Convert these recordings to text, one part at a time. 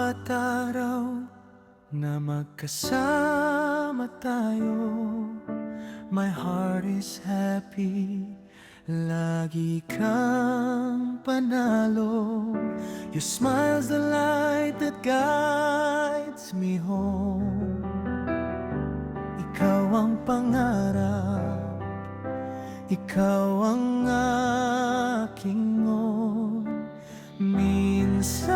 bawat araw na magkasama tayo, my heart is happy. Lagi kang panalo. Your smile's the light that guides me home. Ikaw ang pangarap, ikaw ang aking on. Minsan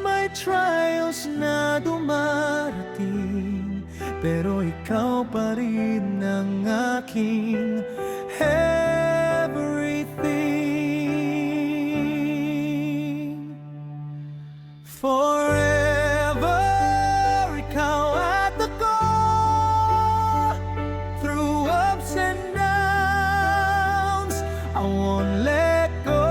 may trials na dumarating, pero ikaw pa rin ang aking everything. Forever, ikaw at ako. Through ups and downs, I won't let go.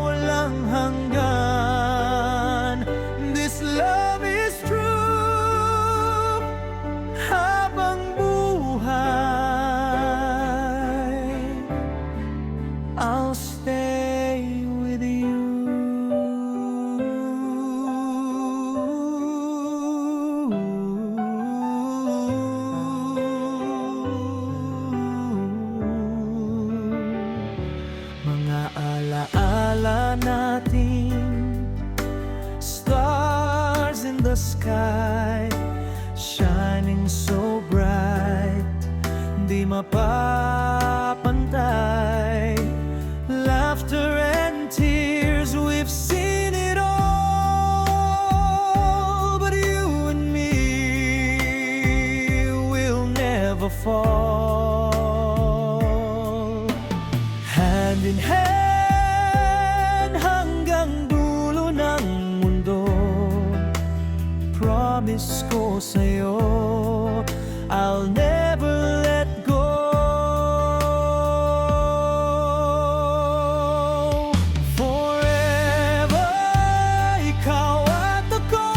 Walang hanggan, this love is true. Habang buhay, I'll stay with you. Mga alaala natin, stars in the sky, shining so bright, di mapapantay. Laughter and tears, we've seen it all, but you and me will never fall. Hand in hand hanggang dulo ng mundo. Promise ko sa'yo, I'll never let go. Forever, ikaw at ako.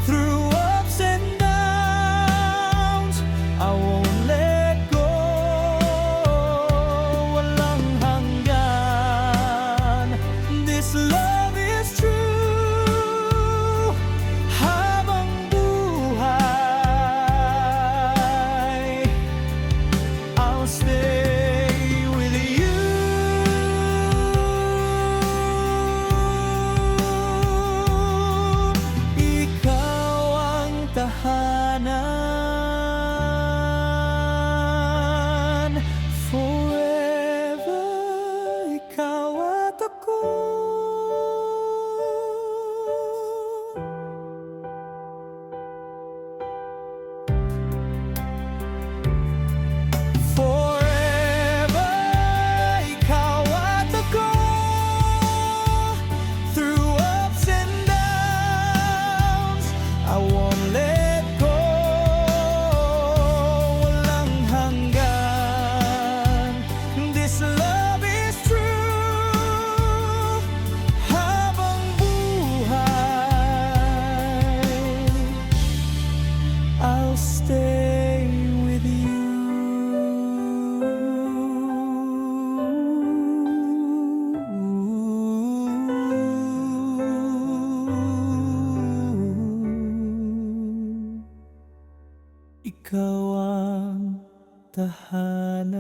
Through ups and downs, I won't let go. Walang hanggan, this love is true. Habang buhay, I'll stay with you. Ikaw ang tahanan. Forever, ikaw at ako. Forever, ikaw at ako. Through ups and downs, I won't let go. Walang hanggan, this love is true. Habang buhay, I'll stay with you. Ikaw ang tahanan.